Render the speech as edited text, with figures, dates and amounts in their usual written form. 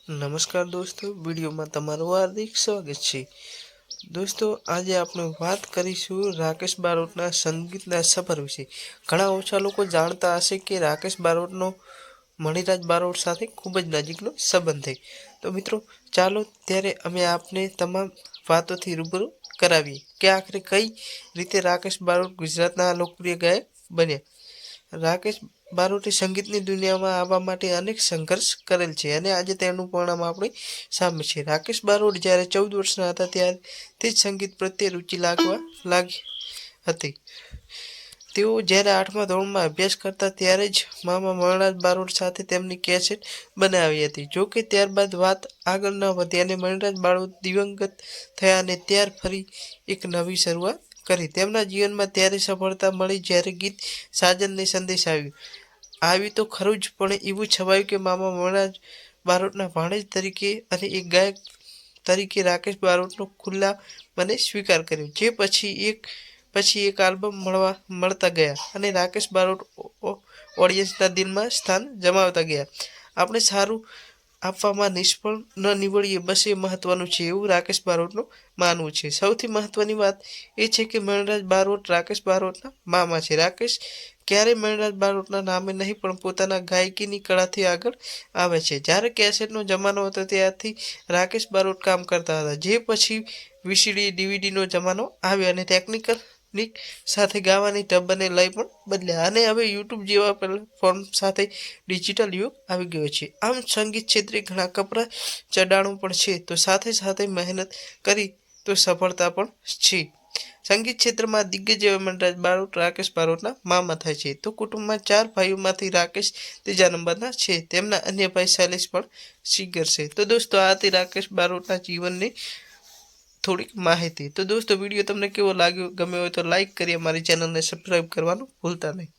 નમસ્કાર દોસ્તો, વિડીયોમાં તમારું હાર્દિક સ્વાગત છે। દોસ્તો, આજે આપણે વાત કરીશું રાકેશ બારોટના સંગીતના સફર વિશે। ઘણા ઓછા લોકો જાણતા હશે કે રાકેશ બારોટનો મણિરાજ બારોટ સાથે ખૂબ જ નજીકનો સંબંધ છે। તો મિત્રો, ચાલો ત્યારે અમે આપને તમામ વાતોથી રૂબરૂ કરાવીએ કે આખરે કઈ રીતે રાકેશ બારોટ ગુજરાતના લોકપ્રિય ગાયક બન્યા। રાકેશ બારોટે સંગીતની દુનિયામાં આવવા માટે અનેક સંઘર્ષ કરેલ છે અને આજે તેનું પરિણામ આપણી સામે છે। રાકેશ બારોટ જ્યારે 14 વર્ષના હતા ત્યારથી જ સંગીત પ્રત્યે રુચિ લાગી હતી। તેઓ જ્યારે 8મા ધોરણમાં અભ્યાસ કરતા ત્યારે જ મામા મણિરાજ બારોટ સાથે તેમની કેસેટ બનાવી હતી। જો કે ત્યારબાદ વાત આગળ ન વધી અને મણિરાજ બારોટ દિવંગત થયા અને ત્યાર ફરી એક નવી શરૂઆત કરી। તેમના જીવનમાં ત્યારે સફળતા મળી જ્યારે ગીત સાજનને સંદેશ આવી તો ખરું જ, પણ એવું છવાયું કે મામા મણિરાજ બારોટના ભાણેજ તરીકે અને એક ગાયક તરીકે રાકેશ બારોટનો ખુલ્લા મને સ્વીકાર કર્યો, જે પછી એક આલ્બમ મળતા ગયા અને રાકેશ બારોટ ઓડિયન્સના દિલમાં સ્થાન જમાવતા ગયા। આપણે સારું આપવામાં નિષ્ફળ ન નીવડીએ, બસ એ મહત્વનું છે, એવું રાકેશ બારોટનું માનવું છે। સૌથી મહત્વની વાત એ છે કે મણિરાજ બારોટ રાકેશ બારોટના મામા છે। રાકેશ ક્યારેય મણિરાજ બારોટના નામે નહીં પણ પોતાના ગાયકીની કળાથી આગળ આવે છે। જ્યારે કેસેટનો જમાનો હતો ત્યારથી રાકેશ બારોટ કામ કરતા હતા, જે પછી વીસીડી ડીવીડીનો જમાનો આવ્યો અને ટેકનિક સાથે ગાવાની ઢબ અને લય પણ બદલ્યા અને હવે યુટ્યુબ જેવા પ્લેટફોર્મ સાથે ડિજિટલ યુગ આવી ગયો છે। આમ સંગીત ક્ષેત્રે ઘણા કપરા ચડાણો પણ છે, તો સાથે સાથે મહેનત કરી તો સફળતા પણ છે। સંગીત ક્ષેત્રમાં દિગ્ગજ એવા મણિરાજ બારોટ રાકેશ બારોટના મામા થાય છે। તો કુટુંબમાં 4 ભાઈઓમાંથી રાકેશ ત્રીજા નંબરના છે। તેમના અન્ય ભાઈ શૈલેષ પણ સિંગર છે। તો દોસ્તો, આ હતી રાકેશ બારોટના જીવનની થોડીક માહિતી। તો દોસ્તો, વિડીયો તમને કેવો લાગ્યો, ગમ્યો હોય તો લાઈક કરી અમારી ચેનલને સબસ્ક્રાઈબ કરવાનું ભૂલતા નહીં।